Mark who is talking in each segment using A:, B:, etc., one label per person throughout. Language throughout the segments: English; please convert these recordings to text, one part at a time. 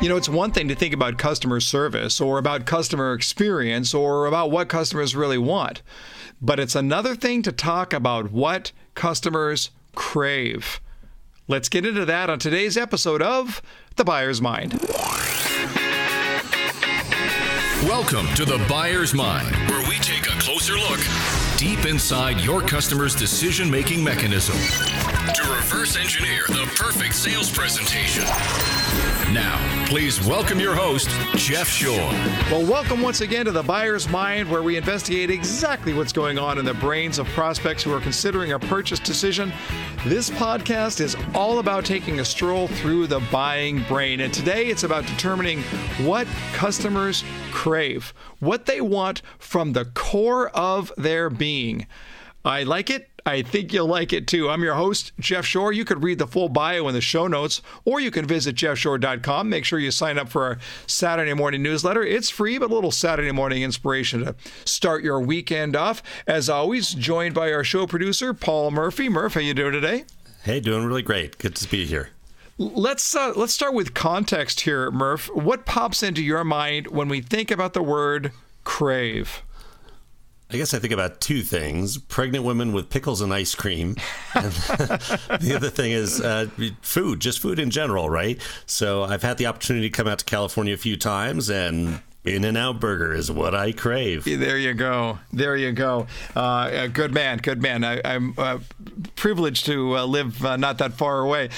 A: You know, it's one thing to think about customer service or about customer experience or about what customers really want, but it's another thing to talk about what customers crave. Let's get into that on today's episode of The Buyer's Mind.
B: Welcome to The Buyer's Mind, where we take a closer look deep inside your customer's decision-making mechanism to reverse engineer the perfect sales presentation. Now, please welcome your host, Jeff Shore.
A: Well, welcome once again to The Buyer's Mind, where we investigate exactly what's going on in the brains of prospects who are considering a purchase decision. This podcast is all about taking a stroll through the buying brain, and today it's about determining what customers crave, what they want from the core of their being. I like it. I think you'll like it too. I'm your host, Jeff Shore. You could read the full bio in the show notes, or you can visit jeffshore.com. Make sure you sign up for our Saturday morning newsletter. It's free, but a little Saturday morning inspiration to start your weekend off. As always, joined by our show producer, Paul Murphy. Murph, how you doing today?
C: Hey, doing really great. Good to be here.
A: Let's start with context here, Murph. What pops into your mind when we think about the word crave?
C: I guess I think about two things: pregnant women with pickles and ice cream. And the other thing is food, just food in general, right? So I've had the opportunity to come out to California a few times, and In-N-Out Burger is what I crave.
A: There you go. There you go. Good man. Good man. I'm privileged to live not that far away.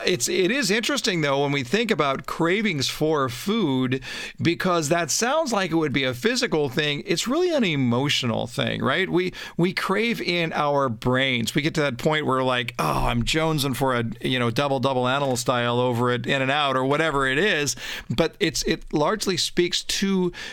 A: It is interesting, though, when we think about cravings for food, because that sounds like it would be a physical thing. It's really an emotional thing, right? We crave in our brains. We get to that point where, like, oh, I'm jonesing for a double animal style over at In-N-Out or whatever it is. But it largely speaks to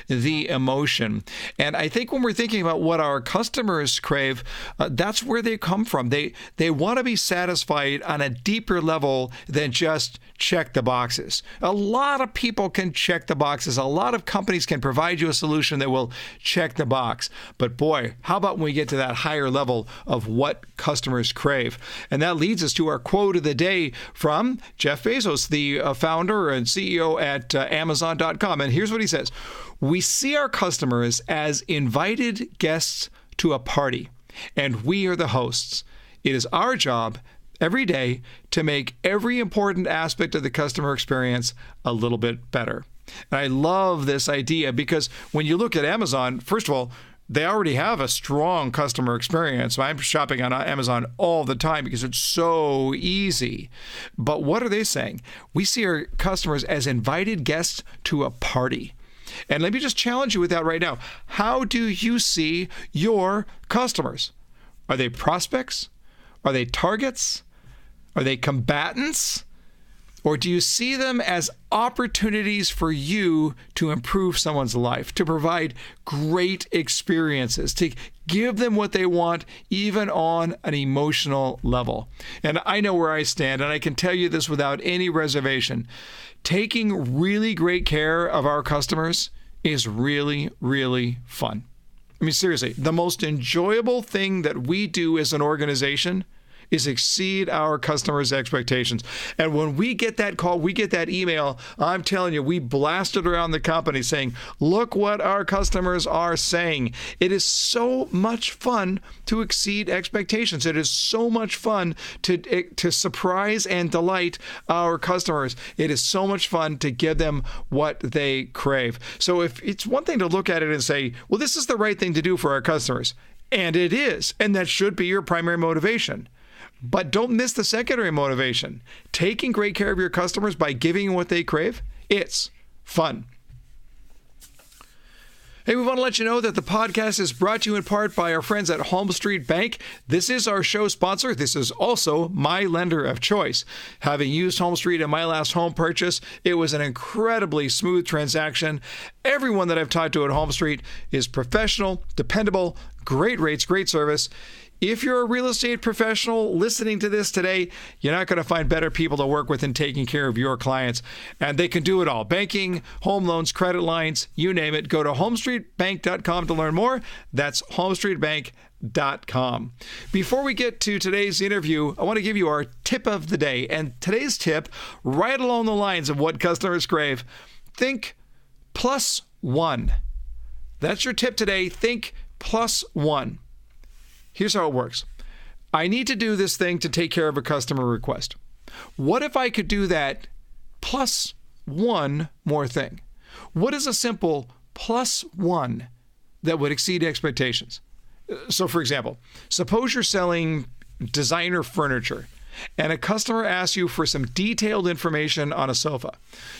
A: the emotion. And I think when we're thinking about what our customers crave, that's where they come from. They want to be satisfied on a deeper level than just check the boxes. A lot of people can check the boxes. A lot of companies can provide you a solution that will check the box. But boy, how about when we get to that higher level of what customers crave? And that leads us to our quote of the day from Jeff Bezos, the founder and CEO at Amazon.com. And here's what he says: "We see our customers as invited guests to a party, and we are the hosts. It is our job every day to make every important aspect of the customer experience a little bit better." And I love this idea because when you look at Amazon, first of all, they already have a strong customer experience. I'm shopping on Amazon all the time because it's so easy. But what are they saying? We see our customers as invited guests to a party. And let me just challenge you with that right now. How do you see your customers? Are they prospects? Are they targets? Are they combatants? Or do you see them as opportunities for you to improve someone's life, to provide great experiences, to give them what they want, even on an emotional level? And I know where I stand, and I can tell you this without any reservation. Taking really great care of our customers is really, really fun. I mean, seriously, the most enjoyable thing that we do as an organization is exceed our customers' expectations. And when we get that call, we get that email, I'm telling you, we blast it around the company saying, look what our customers are saying. It is so much fun to exceed expectations. It is so much fun to surprise and delight our customers. It is so much fun to give them what they crave. So if it's one thing to look at it and say, well, this is the right thing to do for our customers. And it is. And that should be your primary motivation. But don't miss the secondary motivation. Taking great care of your customers by giving them what they crave, it's fun. Hey, we want to let you know that the podcast is brought to you in part by our friends at Home Street Bank. This is our show sponsor. This is also my lender of choice. Having used Home Street in my last home purchase, it was an incredibly smooth transaction. Everyone that I've talked to at Home Street is professional, dependable, great rates, great service. If you're a real estate professional listening to this today, you're not going to find better people to work with in taking care of your clients. And they can do it all. Banking, home loans, credit lines, you name it. Go to homestreetbank.com to learn more. That's homestreetbank.com. Before we get to today's interview, I want to give you our tip of the day. And today's tip, right along the lines of what customers crave, think +1. That's your tip today. Think +1. Here's how it works. I need to do this thing to take care of a customer request. What if I could do that plus one more thing? What is a simple +1 that would exceed expectations? So for example, suppose you're selling designer furniture and a customer asks you for some detailed information on a sofa.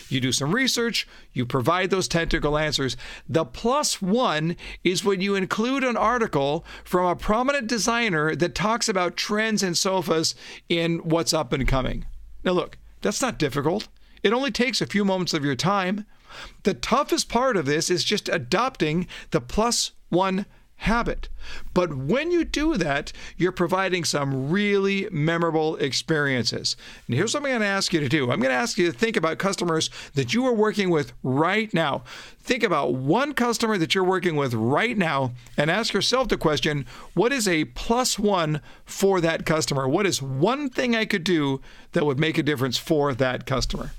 A: You do some research, you provide those technical answers. The +1 is when you include an article from a prominent designer that talks about trends in sofas in what's up and coming. Now look, that's not difficult. It only takes a few moments of your time. The toughest part of this is just adopting the +1 habit. But when you do that, you're providing some really memorable experiences. And here's what I'm going to ask you to do. I'm going to ask you to think about customers that you are working with right now. Think about one customer that you're working with right now and ask yourself the question, what is a +1 for that customer? What is one thing I could do that would make a difference for that customer?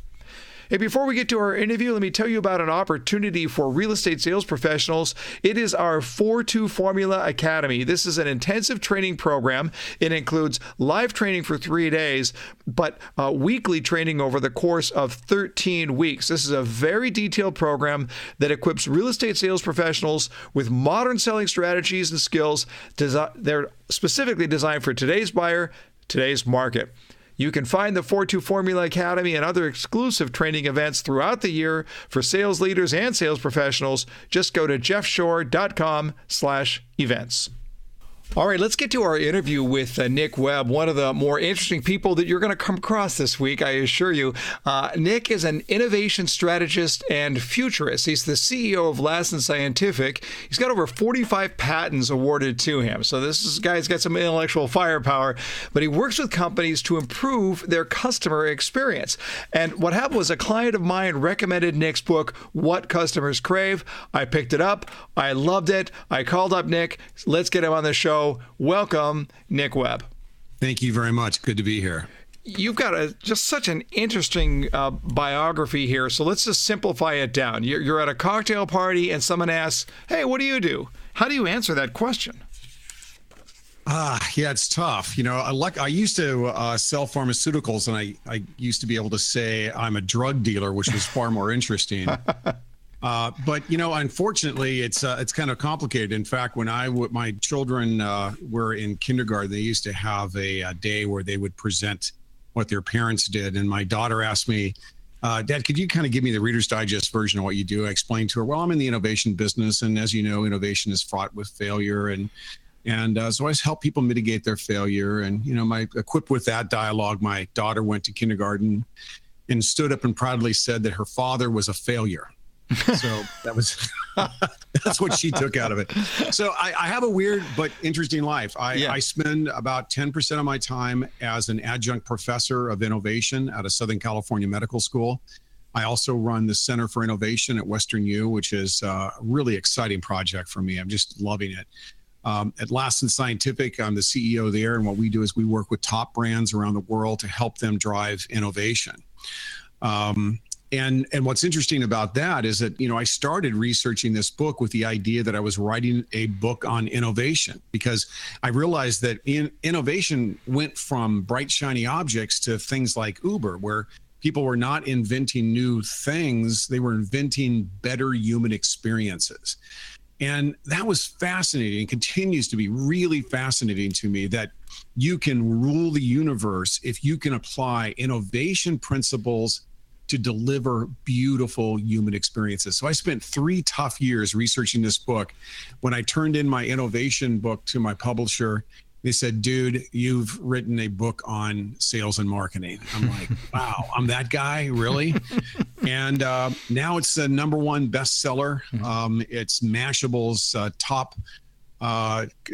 A: Hey, before we get to our interview, let me tell you about an opportunity for real estate sales professionals. It is our 4-2 Formula Academy. This is an intensive training program. It includes live training for 3 days, but weekly training over the course of 13 weeks. This is a very detailed program that equips real estate sales professionals with modern selling strategies and skills. They're specifically designed for today's buyer, today's market. You can find the 4-2 Formula Academy and other exclusive training events throughout the year for sales leaders and sales professionals. Just go to jeffshore.com/events. All right, let's get to our interview with Nick Webb, one of the more interesting people that you're going to come across this week, I assure you. Nick is an innovation strategist and futurist. He's the CEO of Lassen Scientific. He's got over 45 patents awarded to him. So this guy's got some intellectual firepower, but he works with companies to improve their customer experience. And what happened was a client of mine recommended Nick's book, What Customers Crave. I picked it up. I loved it. I called up Nick. Let's get him on the show. Welcome, Nick Webb.
D: Thank you very much. Good to be here.
A: You've got just such an interesting biography here. So let's just simplify it down. You're at a cocktail party and someone asks, hey, what do you do? How do you answer that question?
D: Yeah, it's tough. You know, I used to sell pharmaceuticals, and I used to be able to say I'm a drug dealer, which was far more interesting. But you know, unfortunately, it's kind of complicated. In fact, when my children were in kindergarten, they used to have a day where they would present what their parents did. And my daughter asked me, Dad, could you kind of give me the Reader's Digest version of what you do? I explained to her, well, I'm in the innovation business, and as you know, innovation is fraught with failure, and so I help people mitigate their failure. And you know, equipped with that dialogue, my daughter went to kindergarten and stood up and proudly said that her father was a failure. So that's what she took out of it. So I have a weird but interesting life. I spend about 10% of my time as an adjunct professor of innovation at a Southern California medical school. I also run the Center for Innovation at Western U, which is a really exciting project for me. I'm just loving it. At Lassen Scientific, I'm the CEO there, and what we do is we work with top brands around the world to help them drive innovation. And what's interesting about that is that, you know, I started researching this book with the idea that I was writing a book on innovation, because I realized that innovation went from bright, shiny objects to things like Uber, where people were not inventing new things, they were inventing better human experiences. And that was fascinating and continues to be really fascinating to me, that you can rule the universe if you can apply innovation principles to deliver beautiful human experiences. So I spent 3 tough years researching this book. When I turned in my innovation book to my publisher, they said, dude, you've written a book on sales and marketing. I'm like, wow, I'm that guy, really? And now it's the #1 bestseller. It's Mashable's top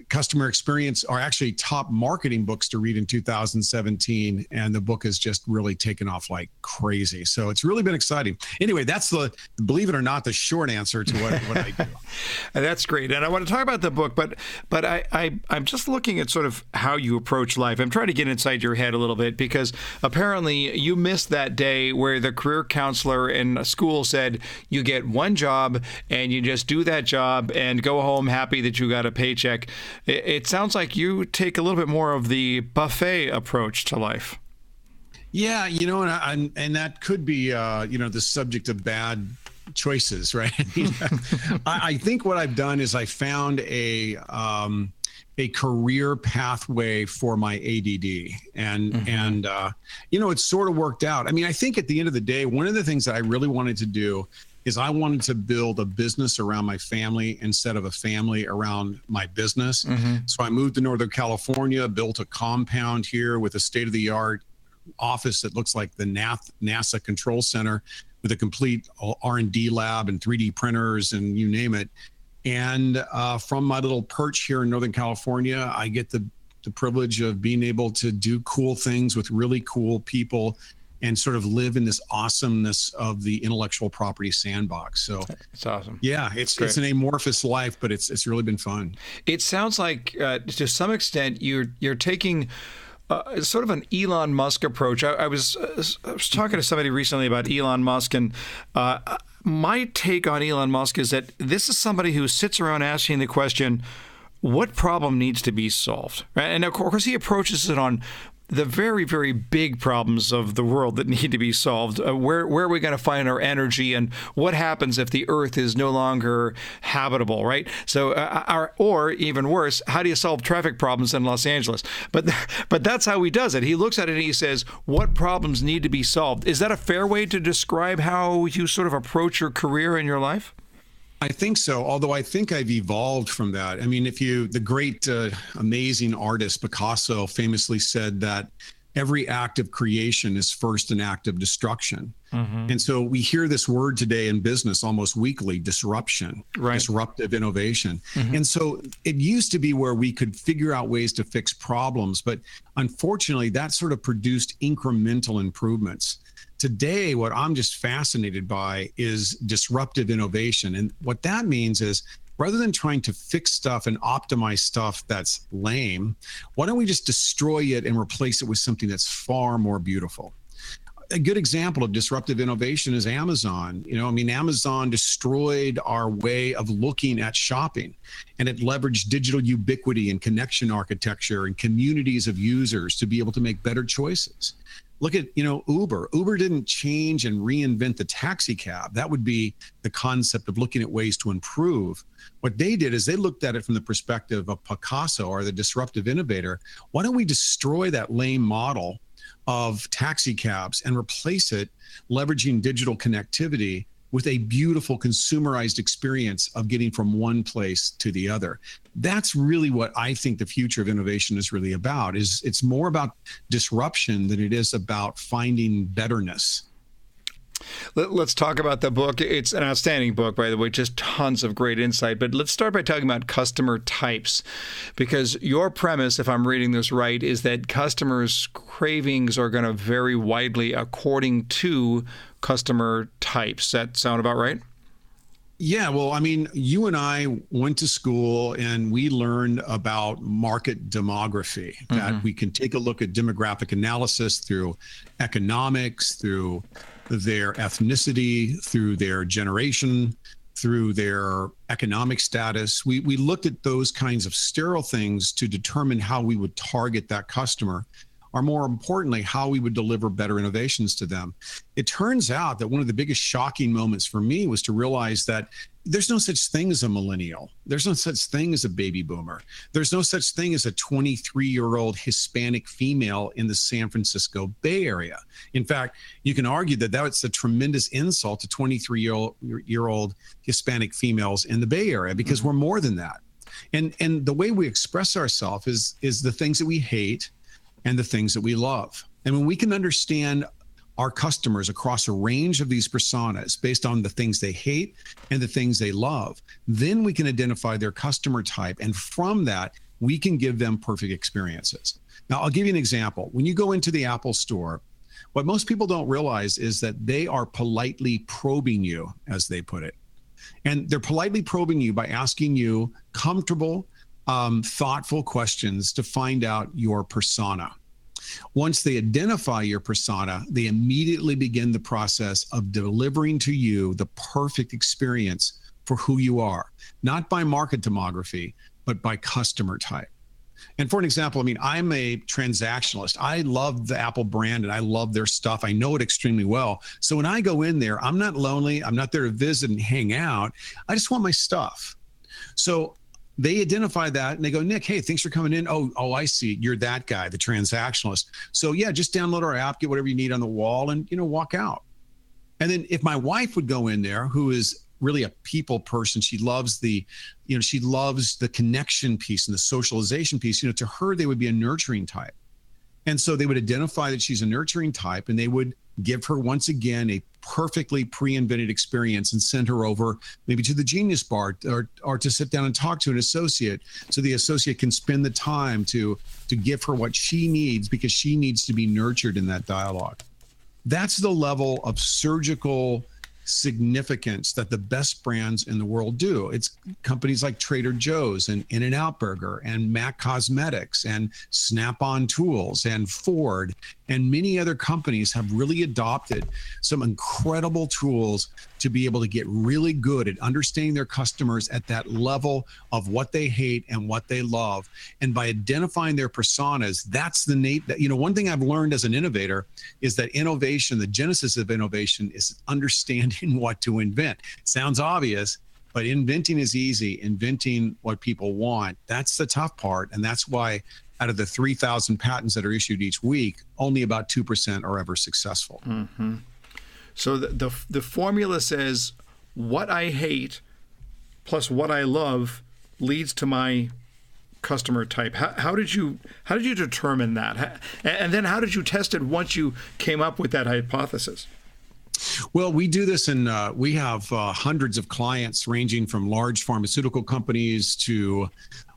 D: customer experience are actually top marketing books to read in 2017. And the book has just really taken off like crazy. So it's really been exciting. Anyway, that's believe it or not, the short answer to what I do.
A: That's great. And I want to talk about the book, but I'm just looking at sort of how you approach life. I'm trying to get inside your head a little bit, because apparently you missed that day where the career counselor in school said you get one job and you just do that job and go home happy that you got a paycheck. It sounds like you take a little bit more of the buffet approach to life.
D: Yeah, and that could be, the subject of bad choices, right? I think what I've done is I found a career pathway for my ADD, and it's sort of worked out. I mean, I think at the end of the day, one of the things that I really wanted to do is I wanted to build a business around my family instead of a family around my business. So I moved to Northern California, built a compound here with a state-of-the-art office that looks like the NASA control center, with a complete R&D lab and 3D printers and you name it. And from my little perch here in Northern California, I get the privilege of being able to do cool things with really cool people and sort of live in this awesomeness of the intellectual property sandbox. So
A: it's awesome.
D: Yeah, it's an amorphous life, but it's really been fun.
A: It sounds like to some extent you're taking sort of an Elon Musk approach. I was talking to somebody recently about Elon Musk, and my take on Elon Musk is that this is somebody who sits around asking the question, what problem needs to be solved? Right? And of course, he approaches it on the very, very big problems of the world that need to be solved. Where are we going to find our energy, and what happens if the Earth is no longer habitable, right? So, or even worse, how do you solve traffic problems in Los Angeles? But that's how he does it. He looks at it and he says, what problems need to be solved? Is that a fair way to describe how you sort of approach your career and your life?
D: I think so, although I think I've evolved from that. I mean, the great, amazing artist Picasso famously said that every act of creation is first an act of destruction. And so we hear this word today in business almost weekly, disruption, right. Disruptive innovation. And so it used to be where we could figure out ways to fix problems, but unfortunately that sort of produced incremental improvements. Today, what I'm just fascinated by is disruptive innovation. And what that means is, rather than trying to fix stuff and optimize stuff that's lame, why don't we just destroy it and replace it with something that's far more beautiful? A good example of disruptive innovation is Amazon. Amazon destroyed our way of looking at shopping, and it leveraged digital ubiquity and connection architecture and communities of users to be able to make better choices. Look at, Uber. Uber didn't change and reinvent the taxi cab. That would be the concept of looking at ways to improve. What they did is they looked at it from the perspective of Picasso, or the disruptive innovator. Why don't we destroy that lame model of taxi cabs and replace it leveraging digital connectivity with a beautiful consumerized experience of getting from one place to the other? That's really what I think the future of innovation is really about. It's more about disruption than it is about finding betterness.
A: Let's talk about the book. It's an outstanding book, by the way, just tons of great insight. But let's start by talking about customer types, because your premise, if I'm reading this right, is that customers' cravings are going to vary widely according to customer types. Does that sound about right?
D: Yeah, well, I mean, you and I went to school and we learned about market demography, that we can take a look at demographic analysis through economics, through their ethnicity, through their generation, through their economic status. We looked at those kinds of sterile things to determine how we would target that customer, or more importantly, how we would deliver better innovations to them. It turns out that one of the biggest shocking moments for me was to realize that there's no such thing as a millennial. There's no such thing as a baby boomer. There's no such thing as a 23-year-old Hispanic female in the San Francisco Bay Area. In fact, you can argue that that's a tremendous insult to 23-year-old Hispanic females in the Bay Area, because we're more than that. And the way we express ourselves is the things that we hate and the things that we love. And when we can understand our customers across a range of these personas based on the things they hate and the things they love, then we can identify their customer type. And from that, we can give them perfect experiences. Now, I'll give you an example. When you go into the Apple store, what most people don't realize is that they are politely probing you, as they put it. And they're politely probing you by asking you comfortable, thoughtful questions to find out your persona. Once they identify your persona, they immediately begin the process of delivering to you the perfect experience for who you are, not by market demography, but by customer type. And for an example, I mean, I'm a transactionalist. I love the Apple brand and I love their stuff. I know it extremely well. So when I go in there, I'm not lonely. I'm not there to visit and hang out. I just want my stuff. So they identify that and they go, Nick, hey, thanks for coming in. Oh, I see. You're that guy, the transactionalist. So yeah, just download our app, get whatever you need on the wall and, walk out. And then if my wife would go in there, who is really a people person, she loves the connection piece and the socialization piece, to her, they would be a nurturing type. And so they would identify that she's a nurturing type and they would give her, once again, a perfectly pre-invented experience and send her over maybe to the Genius Bar or to sit down and talk to an associate. So the associate can spend the time to give her what she needs because she needs to be nurtured in that dialogue. That's the level of surgical significance that the best brands in the world do. It's companies like Trader Joe's and In-N-Out Burger and MAC Cosmetics and Snap-on Tools and Ford and many other companies have really adopted some incredible tools to be able to get really good at understanding their customers at that level of what they hate and what they love. And by identifying their personas, that's one thing I've learned as an innovator is that innovation, the genesis of innovation is understanding what to invent. It sounds obvious, but inventing is easy. Inventing what people want, that's the tough part. And that's why out of the 3,000 patents that are issued each week, only about 2% are ever successful.
A: Mm-hmm. So the formula says what I hate plus what I love leads to my customer type. How did you determine that? And then how did you test it once you came up with that hypothesis?
D: Well, we do this we have hundreds of clients ranging from large pharmaceutical companies to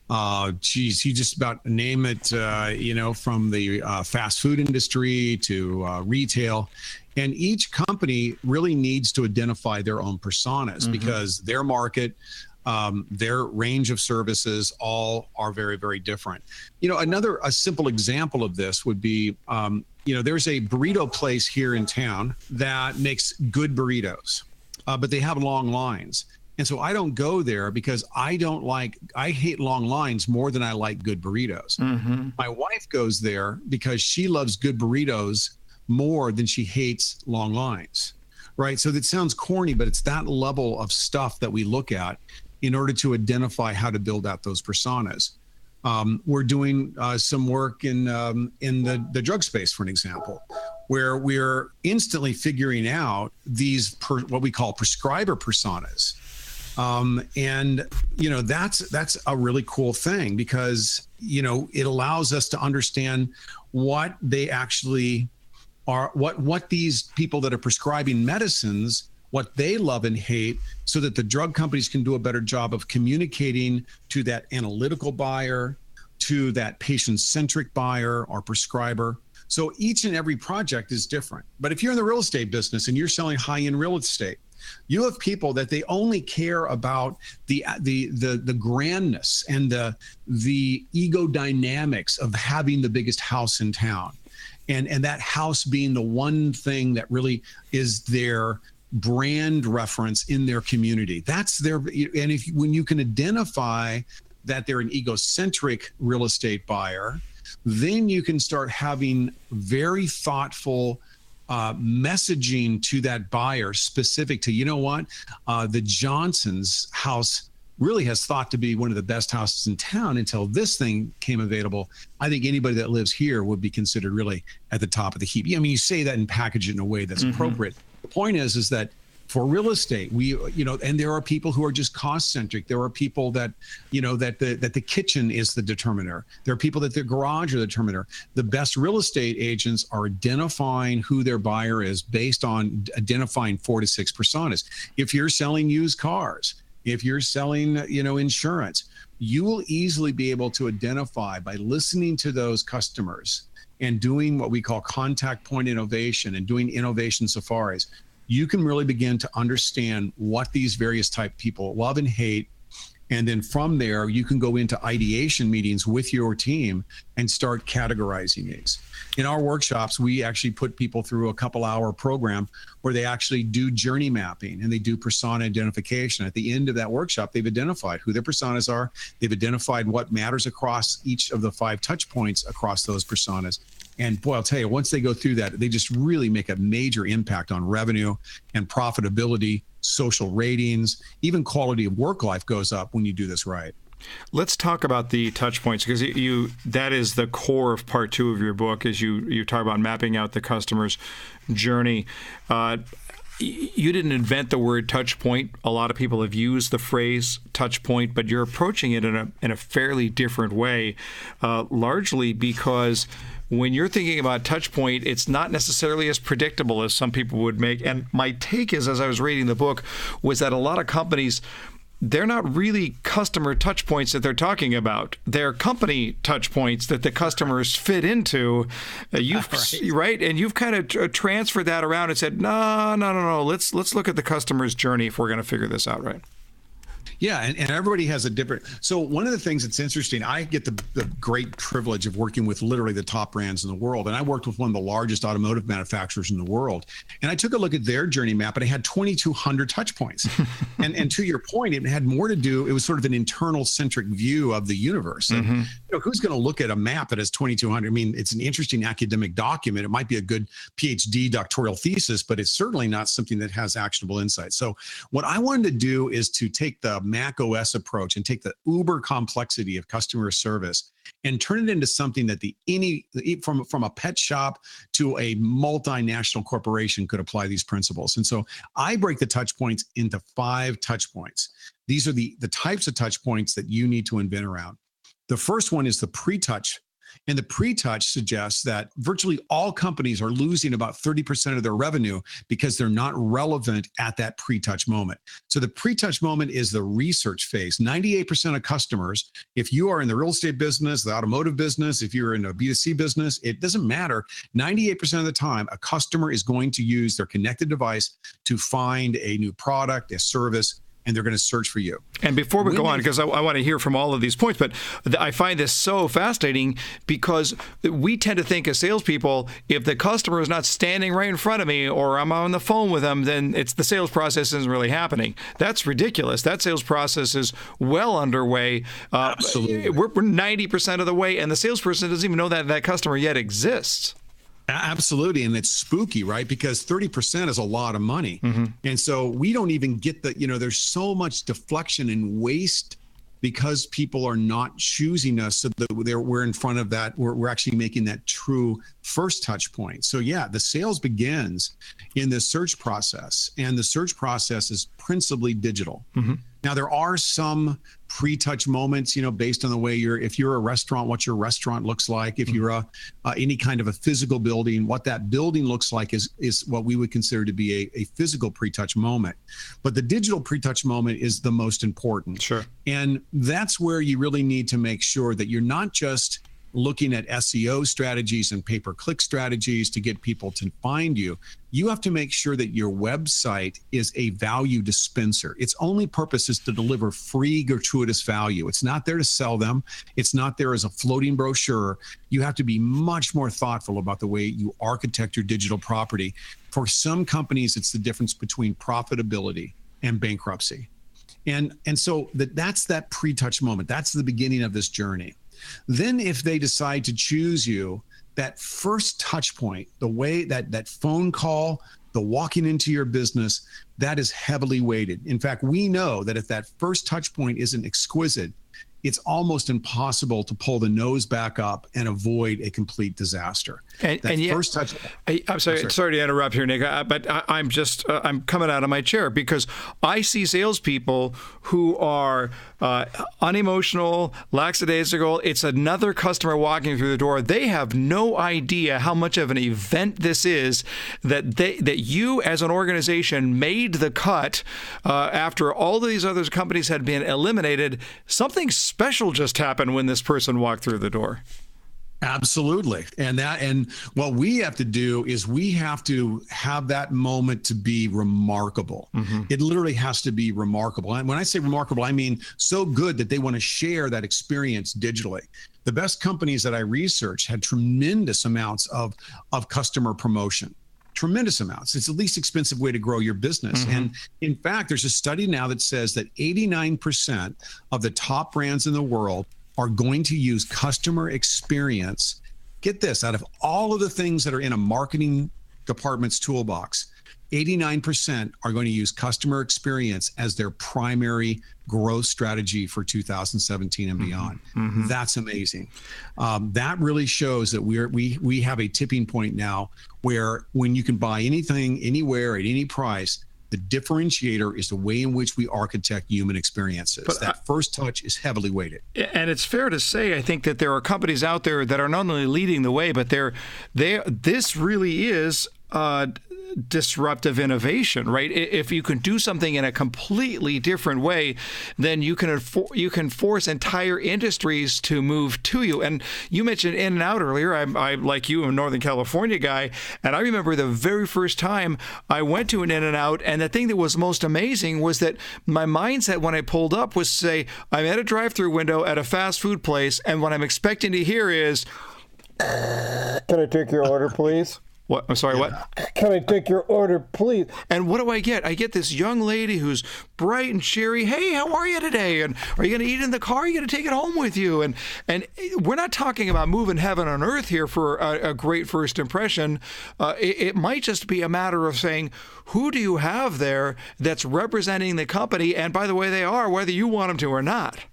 D: you just about name it, from the fast food industry to retail. And each company really needs to identify their own personas because their market, their range of services all are very, very different. A simple example of this would be, there's a burrito place here in town that makes good burritos, but they have long lines. And so I don't go there because I hate long lines more than I like good burritos. Mm-hmm. My wife goes there because she loves good burritos more than she hates long lines, right? So that sounds corny, but it's that level of stuff that we look at in order to identify how to build out those personas. We're doing some work in the drug space, for an example, where we're instantly figuring out these what we call prescriber personas. That's a really cool thing because, it allows us to understand what they actually are, what these people that are prescribing medicines, what they love and hate, so that the drug companies can do a better job of communicating to that analytical buyer, to that patient-centric buyer or prescriber. So each and every project is different. But if you're in the real estate business and you're selling high-end real estate, you have people that they only care about the grandness and the ego dynamics of having the biggest house in town, and that house being the one thing that really is their brand reference in their community. That's their, and when you can identify that they're an egocentric real estate buyer, then you can start having very thoughtful messaging to that buyer specific to, the Johnson's house really has thought to be one of the best houses in town until this thing came available. I think anybody that lives here would be considered really at the top of the heap. I mean, you say that and package it in a way that's appropriate. The point is that For real estate, and there are people who are just cost centric. There are people that, that the kitchen is the determiner. There are people that their garage are the determiner. The best real estate agents are identifying who their buyer is based on identifying 4 to 6 personas. If you're selling used cars, if you're selling, insurance, you will easily be able to identify by listening to those customers and doing what we call contact point innovation and doing innovation safaris. You can really begin to understand what these various type people love and hate. And then from there, you can go into ideation meetings with your team and start categorizing these. In our workshops, we actually put people through a couple-hour program where they actually do journey mapping and they do persona identification. At the end of that workshop, they've identified who their personas are. They've identified what matters across each of the 5 touch points across those personas. And boy, I'll tell you, once they go through that, they just really make a major impact on revenue and profitability, social ratings, even quality of work life goes up when you do this right.
A: Let's talk about the touch points, because that is the core of part 2 of your book, is you talk about mapping out the customer's journey. You didn't invent the word touch point. A lot of people have used the phrase touch point, but you're approaching it in a fairly different way, largely because when you're thinking about touch point, it's not necessarily as predictable as some people would make. And my take is, as I was reading the book, was that a lot of companies, they're not really customer touch points that they're talking about. They're company touch points that the customers fit into. Right? And you've kind of transferred that around and said, no. Let's look at the customer's journey if we're going to figure this out right.
D: Yeah, and everybody has a different. So one of the things that's interesting, I get the great privilege of working with literally the top brands in the world. And I worked with one of the largest automotive manufacturers in the world. And I took a look at their journey map, and it had 2,200 touch points. and to your point, it had more to do, it was sort of an internal centric view of the universe. And, who's going to look at a map that has 2,200? I mean, it's an interesting academic document. It might be a good PhD doctoral thesis, but it's certainly not something that has actionable insight. So what I wanted to do is to take the Mac OS approach and take the uber complexity of customer service and turn it into something that from a pet shop to a multinational corporation could apply these principles. And so I break the touch points into 5 touch points. These are the types of touch points that you need to invent around. The first one is the pre-touch. And the pre-touch suggests that virtually all companies are losing about 30% of their revenue because they're not relevant at that pre-touch moment. So the pre-touch moment is the research phase. 98% of customers, if you are in the real estate business, the automotive business, if you're in a B2C business, it doesn't matter. 98% of the time, a customer is going to use their connected device to find a new product, a service, and they're going to search for you. And before we go on, because I want to hear from all of these points, but I find this so fascinating because we tend to think as salespeople, if the customer is not standing right in front of me or I'm on the phone with them, then it's the sales process isn't really happening. That's ridiculous. That sales process is well underway. Absolutely. We're 90% of the way, and the salesperson doesn't even know that that customer yet exists. Absolutely. And it's spooky, right? Because 30% is a lot of money. And so we don't even get there's so much deflection and waste because people are not choosing us so that we're in front of that. We're actually making that true first touch point. So yeah, the sales begins in the search process, and the search process is principally digital. Now, there are some pre-touch moments, based on the way if you're a restaurant, what your restaurant looks like. If you're any kind of a physical building, what that building looks like is what we would consider to be a physical pre-touch moment. But the digital pre-touch moment is the most important. Sure. And that's where you really need to make sure that you're not just looking at SEO strategies and pay-per-click strategies to get people to find you. You have to make sure that your website is a value dispenser. Its only purpose is to deliver free, gratuitous value. It's not there to sell them. It's not there as a floating brochure. You have to be much more thoughtful about the way you architect your digital property. For some companies, it's the difference between profitability and bankruptcy. And so that's that pre-touch moment. That's the beginning of this journey. Then if they decide to choose you, that first touch point, the way that phone call, the walking into your business, that is heavily weighted. In fact, we know that if that first touch point isn't exquisite, it's almost impossible to pull the nose back up and avoid a complete disaster. First touch.
A: I'm sorry to interrupt here, Nick, but I'm coming out of my chair because I see salespeople who are unemotional, lackadaisical. It's another customer walking through the door. They have no idea how much of an event this is that you as an organization made the cut after all of these other companies had been eliminated. Something special just happened when this person walked through the door.
D: Absolutely. And what we have to do is we have to have that moment to be remarkable. It literally has to be remarkable. And when I say remarkable, I mean so good that they want to share that experience digitally. The best companies that I researched had tremendous amounts of customer promotion. Tremendous amounts. It's the least expensive way to grow your business. And in fact, there's a study now that says that 89% of the top brands in the world are going to use customer experience. Get this, out of all of the things that are in a marketing department's toolbox, 89% are going to use customer experience as their primary growth strategy for 2017 and beyond. That's amazing. That really shows that we have a tipping point now where when you can buy anything, anywhere, at any price, the differentiator is the way in which we architect human experiences. But that first touch is heavily weighted. And
A: it's fair to say, I think, that there are companies out there that are not only leading the way, but this really is disruptive innovation, right? If you can do something in a completely different way, then you can force entire industries to move to you. And you mentioned In-N-Out earlier. I like you, I'm a Northern California guy, and I remember the very first time I went to an In-N-Out, and the thing that was most amazing was that my mindset when I pulled up was to say, I'm at a drive-through window at a fast food place, and what I'm expecting to hear is,
E: can I take your order, please?
A: What? I'm sorry, what?
E: Can I take your order, please?
A: And what do I get? I get this young lady who's bright and cheery. Hey, how are you today? And are you going to eat in the car? Are you going to take it home with you? And we're not talking about moving heaven on earth here for a great first impression. It might just be a matter of saying, who do you have there that's representing the company? And by the way, they are, whether you want them to or not.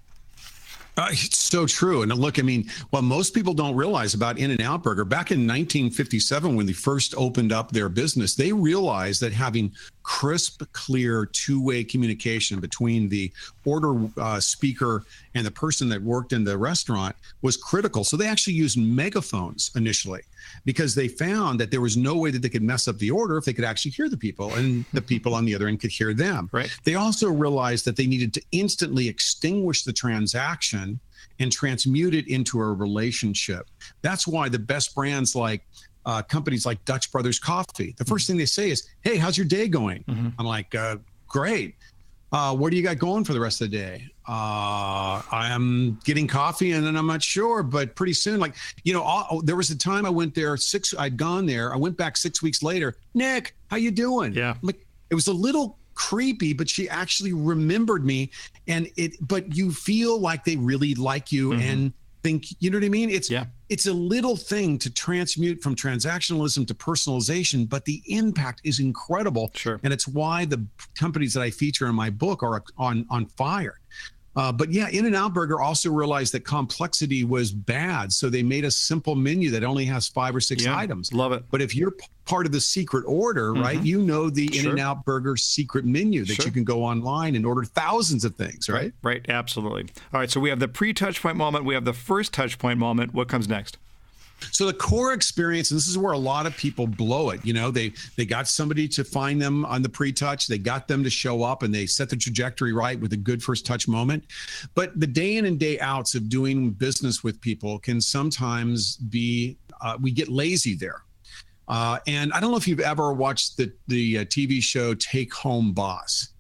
D: It's so true. And look, I mean, what most people don't realize about In-N-Out Burger, back in 1957, when they first opened up their business, they realized that having crisp, clear, two-way communication between the order speaker and the person that worked in the restaurant was critical. So they actually used megaphones initially because they found that there was no way that they could mess up the order if they could actually hear the people and the people on the other end could hear them.
A: Right.
D: They also realized that they needed to instantly extinguish the transaction and transmute it into a relationship. That's why the best brands like companies like Dutch Brothers Coffee, the first thing they say is, hey, how's your day going? I'm like, great. What do you got going for the rest of the day? I am getting coffee and then I'm not sure, but pretty soon, like, there was a time I went there, I'd gone there. I went back 6 weeks later. Nick, how you doing?
A: Yeah.
D: Like, it was a little creepy, but she actually remembered me but you feel like they really like you and think, you know what I mean? It's a little thing to transmute from transactionalism to personalization, but the impact is incredible.
A: Sure.
D: And it's why the companies that I feature in my book are on fire. But yeah, In-N-Out Burger also realized that complexity was bad. So they made a simple menu that only has 5 or 6 items.
A: Love it.
D: But if you're part of the secret order, right, you know the In-N-Out Burger secret menu that you can go online and order thousands of things, right?
A: Right, absolutely. All right, so we have the pre-touch point moment. We have the first touch point moment. What comes next?
D: So the core experience, and this is where a lot of people blow it. They got somebody to find them on the pre-touch. They got them to show up and they set the trajectory right with a good first touch moment. But the day in and day outs of doing business with people can sometimes be, we get lazy there. And I don't know if you've ever watched the TV show Take Home Boss.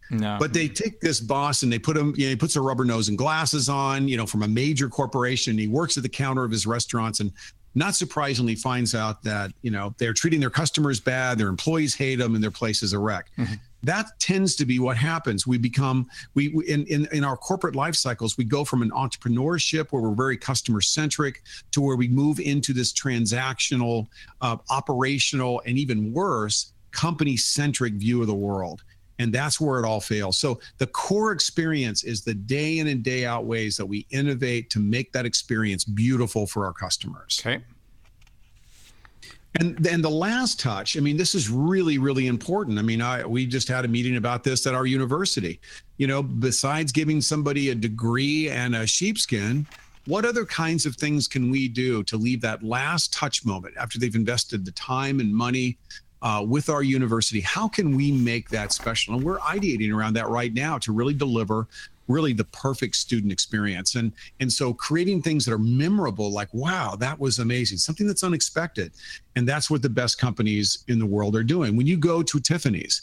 A: No.
D: But they take this boss and they put him, he puts a rubber nose and glasses on, from a major corporation. He works at the counter of his restaurants and not surprisingly finds out that, they're treating their customers bad, their employees hate them, and their place is a wreck. That tends to be what happens. We become, in our corporate life cycles, we go from an entrepreneurship where we're very customer centric to where we move into this transactional, operational, and even worse, company centric view of the world. And that's where it all fails. So the core experience is the day in and day out ways that we innovate to make that experience beautiful for our customers.
A: Okay.
D: And then the last touch, I mean, this is really, really important. I mean, we just had a meeting about this at our university. You know, besides giving somebody a degree and a sheepskin, what other kinds of things can we do to leave that last touch moment after they've invested the time and money with our university? How can we make that special? And we're ideating around that right now to really deliver really the perfect student experience. And so creating things that are memorable, like, wow, that was amazing, something that's unexpected. And that's what the best companies in the world are doing. When you go to Tiffany's,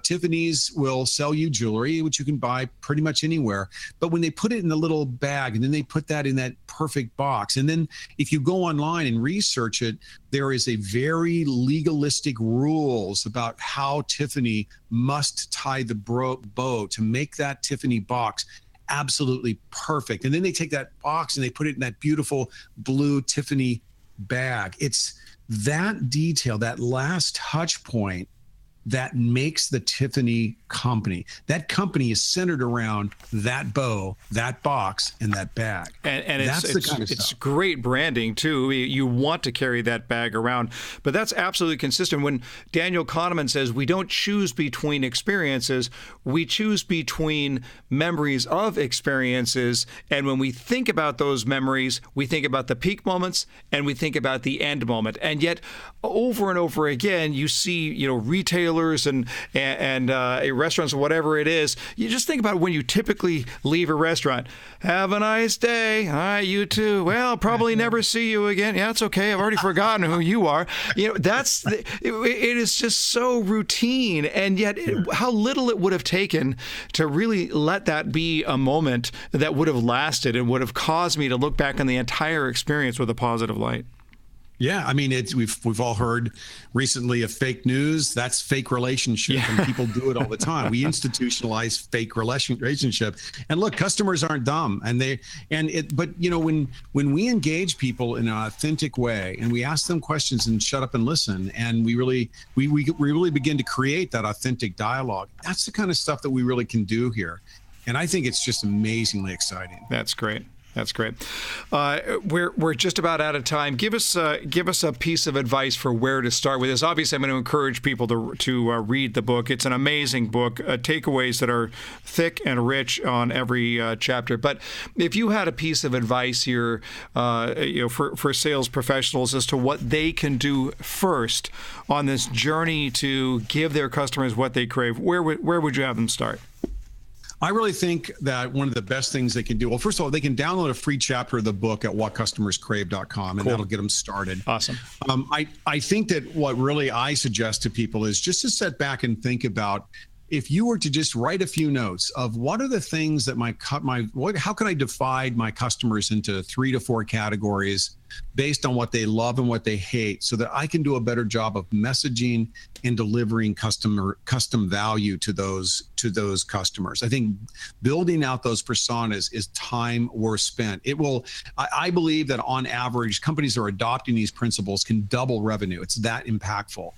D: Tiffany's will sell you jewelry, which you can buy pretty much anywhere. But when they put it in a little bag and then they put that in that perfect box, and then if you go online and research it, there is a very legalistic rules about how Tiffany must tie the bow to make that Tiffany box absolutely perfect. And then they take that box and they put it in that beautiful blue Tiffany bag. It's that detail, that last touch point, that makes the Tiffany company. That company is centered around that bow, that box, and that bag.
A: And it's great branding too. You want to carry that bag around, but that's absolutely consistent. When Daniel Kahneman says we don't choose between experiences, we choose between memories of experiences. And when we think about those memories, we think about the peak moments and we think about the end moment. And yet, over and over again, you see, retailers and restaurants or whatever it is. You just think about when you typically leave a restaurant. Have a nice day. All right, you too. Well, I'll probably never see you again. Yeah, it's okay. I've already forgotten who you are. It is just so routine, and yet how little it would have taken to really let that be a moment that would have lasted and would have caused me to look back on the entire experience with a positive light.
D: Yeah, I mean, we've all heard recently of fake news. That's fake relationship, and people do it all the time. We institutionalize fake relationship, and look, customers aren't dumb, but when we engage people in an authentic way, and we ask them questions and shut up and listen, and we really begin to create that authentic dialogue. That's the kind of stuff that we really can do here, and I think it's just amazingly exciting.
A: That's great. That's great. We're just about out of time. Give us a piece of advice for where to start with this. Obviously, I'm going to encourage people to read the book. It's an amazing book. Takeaways that are thick and rich on every chapter. But if you had a piece of advice here, for sales professionals as to what they can do first on this journey to give their customers what they crave, where would you have them start?
D: I really think that one of the best things they can do, well, first of all, they can download a free chapter of the book at whatcustomerscrave.com, and that'll get them started.
A: Awesome.
D: I think that what really I suggest to people is just to sit back and think about, if you were to just write a few notes of what are the things that how can I divide my customers into 3 to 4 categories based on what they love and what they hate, so that I can do a better job of messaging and delivering custom value to those customers. I think building out those personas is time worth spent. I believe that on average, companies that are adopting these principles can double revenue. It's that impactful.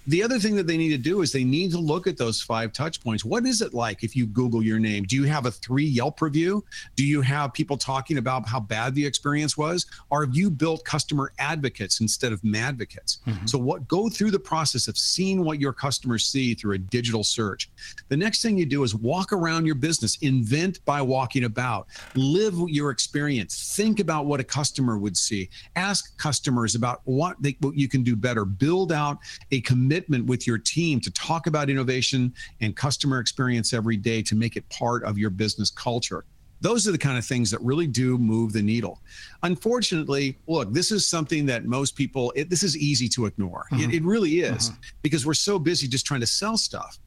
D: The other thing that they need to do is they need to look at those 5 touch points. What is it like if you Google your name? Do you have a 3 Yelp review? Do you have people talking about how bad the experience was? Or have you built customer advocates instead of madvocates? Mm-hmm. So go through the process of seeing what your customers see through a digital search. The next thing you do is walk around your business, invent by walking about, live your experience, think about what a customer would see, ask customers about what you can do better, build out a commitment with your team to talk about innovation and customer experience every day to make it part of your business culture. Those are the kind of things that really do move the needle. Unfortunately, look, this is something that most people, this is easy to ignore. Mm-hmm. It really is, because we're so busy just trying to sell stuff.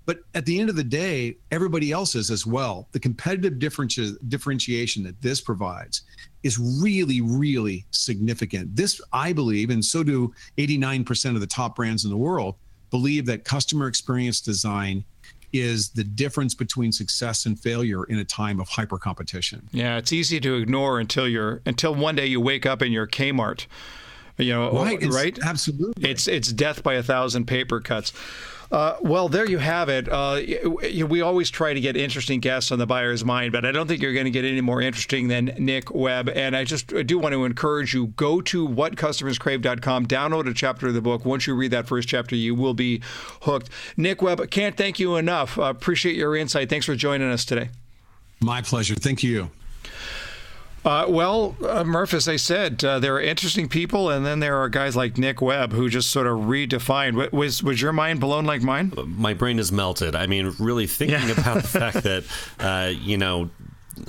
D: But at the end of the day, everybody else is as well. The competitive differentiation that this provides is really, really significant. This, I believe, and so do 89% of the top brands in the world, believe that customer experience design is the difference between success and failure in a time of hyper competition.
A: Yeah, it's easy to ignore until one day you wake up in your Kmart
D: Right.
A: Right?
D: Absolutely.
A: It's death by 1,000 paper cuts. Well, there you have it. We always try to get interesting guests on the Buyer's Mind, but I don't think you're going to get any more interesting than Nick Webb. And I do want to encourage you, go to whatcustomerscrave.com, download a chapter of the book. Once you read that first chapter, you will be hooked. Nick Webb, can't thank you enough. Appreciate your insight. Thanks for joining us today.
D: My pleasure. Thank you.
A: Murph, as I said, there are interesting people, and then there are guys like Nick Webb who just sort of redefined. Was your mind blown like mine?
C: My brain is melted. I mean, really thinking about the fact that,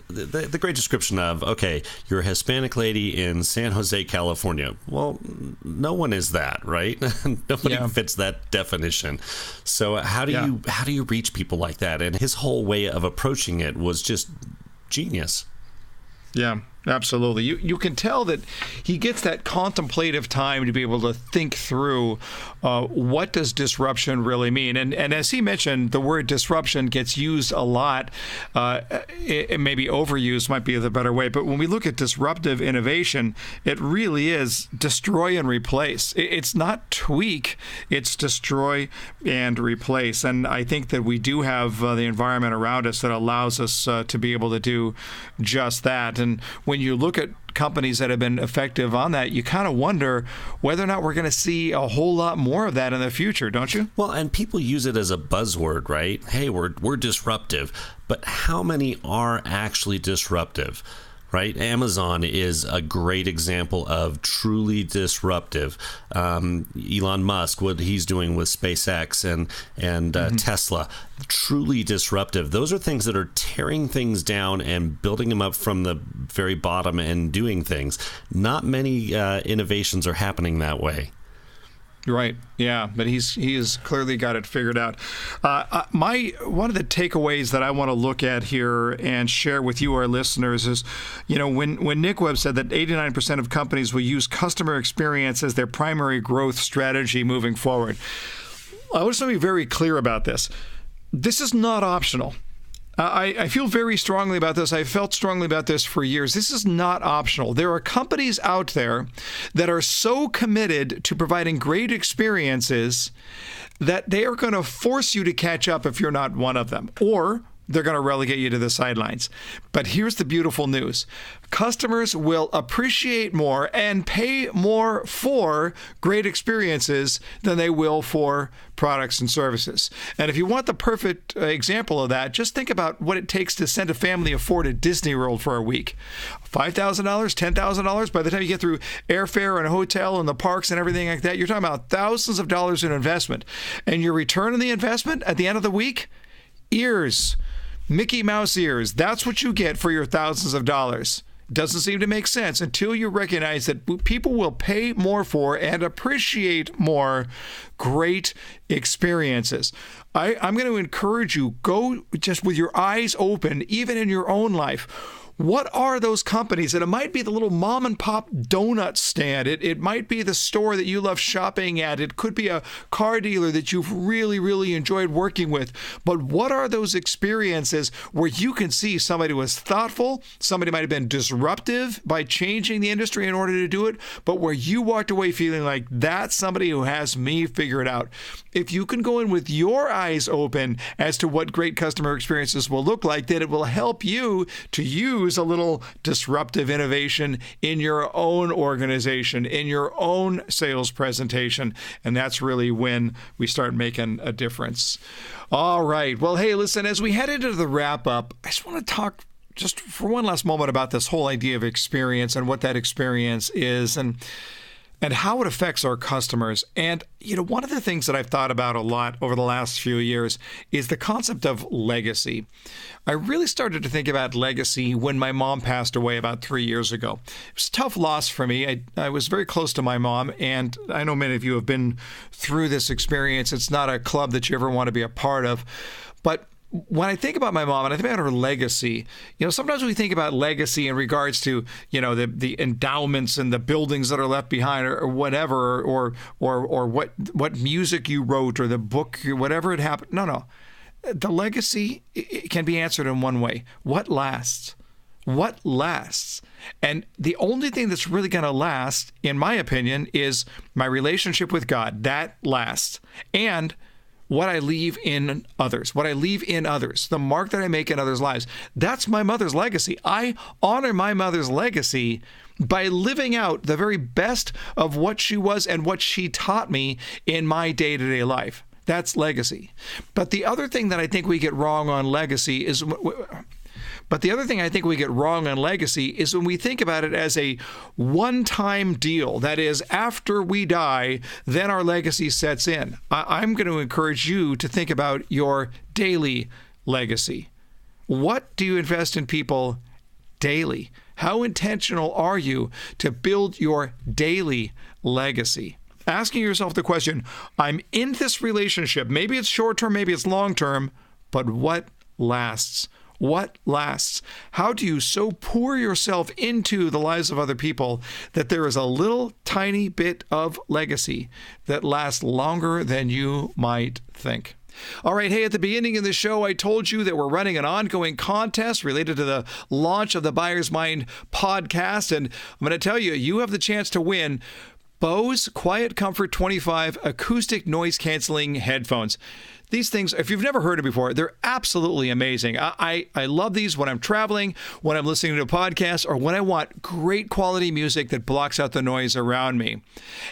C: the great description of, okay, you're a Hispanic lady in San Jose, California. Well, no one is that, right? Nobody fits that definition. So how do you reach people like that? And his whole way of approaching it was just genius.
A: Yeah, absolutely. You can tell that he gets that contemplative time to be able to think through what does disruption really mean. And as he mentioned, the word disruption gets used a lot. It maybe overused might be the better way. But when we look at disruptive innovation, it really is destroy and replace. It's not tweak, it's destroy and replace. And I think that we do have the environment around us that allows us to be able to do just that. And when you look at companies that have been effective on that, you kind of wonder whether or not we're going to see a whole lot more of that in the future, don't you?
C: Well, and people use it as a buzzword, right? Hey, we're disruptive. But how many are actually disruptive? Right? Amazon is a great example of truly disruptive. Elon Musk, what he's doing with SpaceX and Tesla, truly disruptive. Those are things that are tearing things down and building them up from the very bottom and doing things. Not many innovations are happening that way.
A: Right. Yeah, but he has clearly got it figured out. One of the takeaways that I want to look at here and share with you, our listeners, is, when Nick Webb said that 89% of companies will use customer experience as their primary growth strategy moving forward. I just want to be very clear about this. This is not optional. I feel very strongly about this. I've felt strongly about this for years. This is not optional. There are companies out there that are so committed to providing great experiences that they are going to force you to catch up if you're not one of them, or they're going to relegate you to the sidelines. But here's the beautiful news. Customers will appreciate more and pay more for great experiences than they will for products and services. And if you want the perfect example of that, just think about what it takes to send a family of 4 to Disney World for a week. $5,000, $10,000. By the time you get through airfare and a hotel and the parks and everything like that, you're talking about thousands of dollars in investment. And your return on the investment at the end of the week? Ears. Mickey Mouse ears. That's what you get for your thousands of dollars. Doesn't seem to make sense until you recognize that people will pay more for and appreciate more great experiences. I'm going to encourage you, go just with your eyes open, even in your own life. What are those companies? And it might be the little mom and pop donut stand. It might be the store that you love shopping at. It could be a car dealer that you've really, really enjoyed working with. But what are those experiences where you can see somebody was thoughtful, somebody might have been disruptive by changing the industry in order to do it, but where you walked away feeling like that's somebody who has me figured out. If you can go in with your eyes open as to what great customer experiences will look like, then it will help you to use a little disruptive innovation in your own organization, in your own sales presentation. And that's really when we start making a difference. All right. Well, hey, listen, as we head into the wrap up, I just want to talk just for one last moment about this whole idea of experience and what that experience is and how it affects our customers. And, one of the things that I've thought about a lot over the last few years is the concept of legacy. I really started to think about legacy when my mom passed away about 3 years ago. It was a tough loss for me. I was very close to my mom, and I know many of you have been through this experience. It's not a club that you ever want to be a part of. But when I think about my mom and I think about her legacy, sometimes we think about legacy in regards to, the endowments and the buildings that are left behind or whatever, or what music you wrote or the book, whatever it happened. No. The legacy, it can be answered in one way. What lasts? What lasts? And the only thing that's really going to last, in my opinion, is my relationship with God. That lasts. And what I leave in others, the mark that I make in others' lives. That's my mother's legacy. I honor my mother's legacy by living out the very best of what she was and what she taught me in my day-to-day life. That's legacy. But the other thing that I think we get wrong on legacy is when we think about it as a one-time deal. That is, after we die, then our legacy sets in. I'm going to encourage you to think about your daily legacy. What do you invest in people daily? How intentional are you to build your daily legacy? Asking yourself the question, I'm in this relationship. Maybe it's short-term, maybe it's long-term, but what lasts? What lasts? How do you so pour yourself into the lives of other people that there is a little tiny bit of legacy that lasts longer than you might think? All right, hey, at the beginning of the show, I told you that we're running an ongoing contest related to the launch of the Buyer's Mind podcast, and I'm going to tell you, you have the chance to win Bose Quiet Comfort 25 acoustic noise canceling headphones. These things, if you've never heard it before, they're absolutely amazing. I love these when I'm traveling, when I'm listening to a podcast, or when I want great quality music that blocks out the noise around me.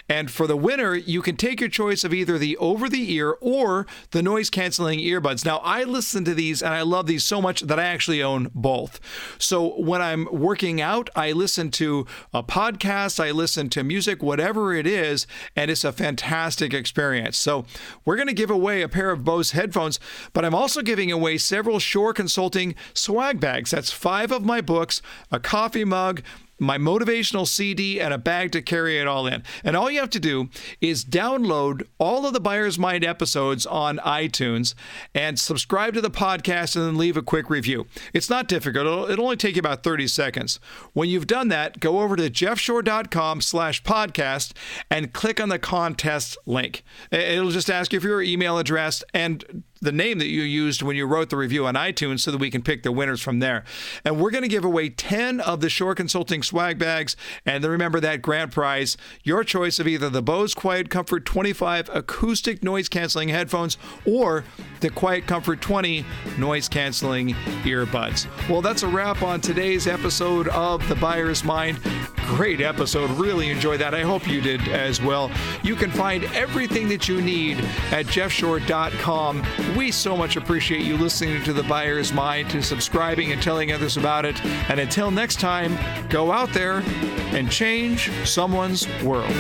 A: And for the winner, you can take your choice of either the over-the-ear or the noise-canceling earbuds. Now, I listen to these, and I love these so much that I actually own both. So when I'm working out, I listen to a podcast, I listen to music, whatever it is, and it's a fantastic experience. So we're going to give away a pair of Bose headphones, but I'm also giving away several Shore Consulting swag bags. That's 5 of my books, a coffee mug, my motivational CD, and a bag to carry it all in. And all you have to do is download all of the Buyer's Mind episodes on iTunes and subscribe to the podcast and then leave a quick review. It's not difficult. It'll only take you about 30 seconds. When you've done that, go over to jeffshore.com/podcast and click on the contest link. It'll just ask you for your email address and the name that you used when you wrote the review on iTunes so that we can pick the winners from there. And we're going to give away 10 of the Shore Consulting swag bags. And then remember that grand prize, your choice of either the Bose Quiet Comfort 25 acoustic noise canceling headphones or the Quiet Comfort 20 noise canceling earbuds. Well, that's a wrap on today's episode of The Buyer's Mind. Great episode. Really enjoyed that. I hope you did as well. You can find everything that you need at jeffshore.com. We so much appreciate you listening to The Buyer's Mind, to subscribing and telling others about it. And until next time, go out there and change someone's world.